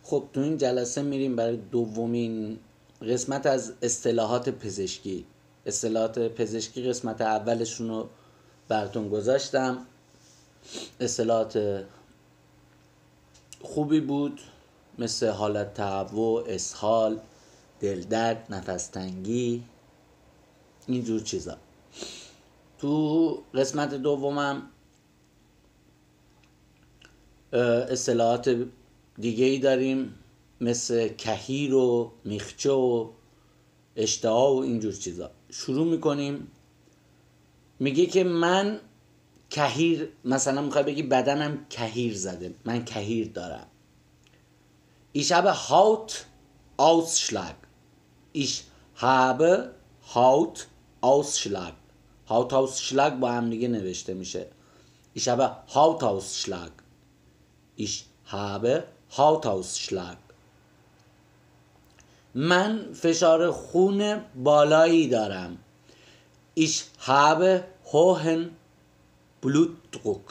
خب تو این جلسه میریم برای دومین قسمت از اصطلاحات پزشکی. اصطلاحات پزشکی قسمت اولشون رو براتون گذاشتم. اصطلاحات خوبی بود، مثل حالت تهوع، اسهال، دلدرد، نفس تنگی، اینجور چیزا. تو قسمت دومم اصطلاحات دیگه ای داریم، مثل کهیر و میخچه و اشتها و اینجور چیزا. شروع میکنیم. میگه که من کهیر، مثلا میخوای بگی بدنم کهیر زده، من کهیر دارم. Ich habe Hautausschlag. Ich habe Hautausschlag. Hautausschlag با هم دیگه نوشته میشه. Ich habe Hautausschlag. Ich habe Hautausschlag. من فشار خون بالایی دارم. Ich habe hohen Blutdruck.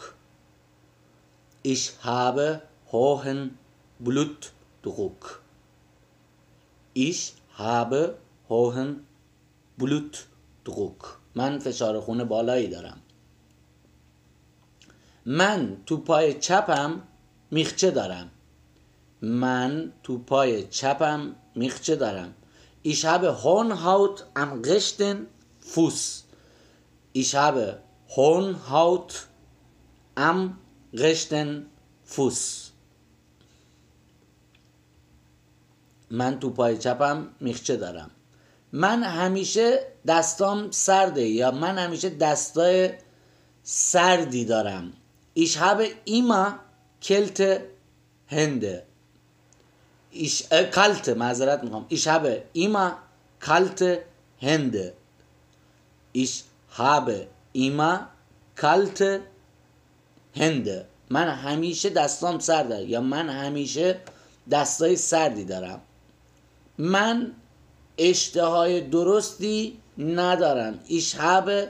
Ich habe hohen Blutdruck. Ich habe hohen Blutdruck. من فشار خون بالایی دارم. من تو پای چپم میخچه دارم. من تو پای چپم میخچه دارم. Ich habe Hornhaut am rechten Fuß. Ich habe Hornhaut am rechten Fuß. من تو پای چپم میخچه دارم. من همیشه دستام سرده، یا من همیشه دستای سردی دارم. Ich habe immer kalte Hände. kalte، معذرت میخوام. Ich habe immer kalte Hände. Ich habe immer kalte Hände. من همیشه دستام سرده، یا من همیشه دستای سردی دارم. من اشتهای درستی ندارم. Ich habe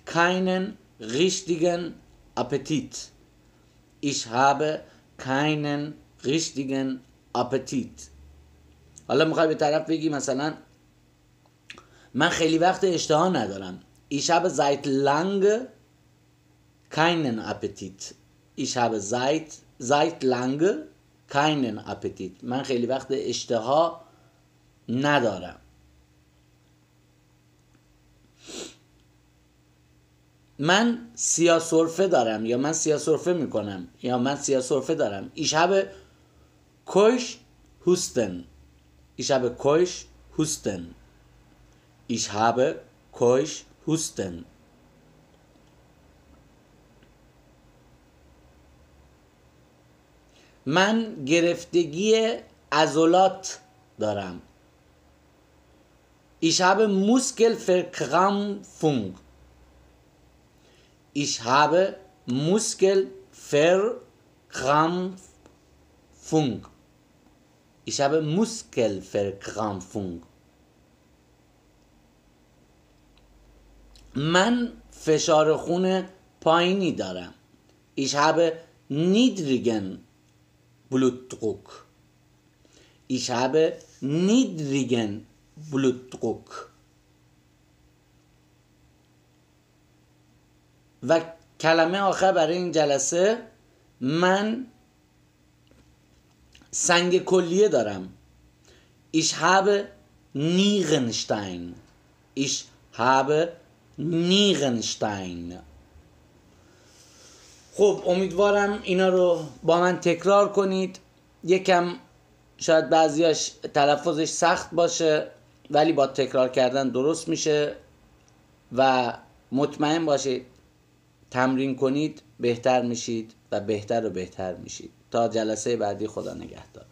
keinen richtigen Appetit. Ich habe keinen richtigen Appetit. حالا میخوای به طرف بگی مثلا من خیلی وقت اشتها ندارم. Ich habe seit lange keinen Appetit. Ich habe seit lange keinen Appetit. من خیلی وقت اشتها ندارم. من سیاه‌سرفه دارم، یا من سیاه‌سرفه میکنم، یا من سیاه‌سرفه دارم. Ich habe Keuchhusten. Ich habe Keuchhusten. Ich habe Keuchhusten. من گرفتگی عضلات دارم. Ich habe Muskelverkrampfung. Ich habe Muskelverkrampfung. Ich habe Muskelverkrampfung. من فشار خون پایینی دارم. Ich habe niedrigen Blutdruck. Ich habe niedrigen Blutdruck. و کلمه آخر برای این جلسه، من سنگ کلیه دارم. Ich habe Nierenstein. Ich habe Nierenstein. خب امیدوارم اینا رو با من تکرار کنید. یکم شاید بعضیاش تلفظش سخت باشه، ولی با تکرار کردن درست میشه و مطمئن باشید تمرین کنید بهتر میشید و بهتر و بهتر میشید. تا جلسه بعدی، خدا نگهدار.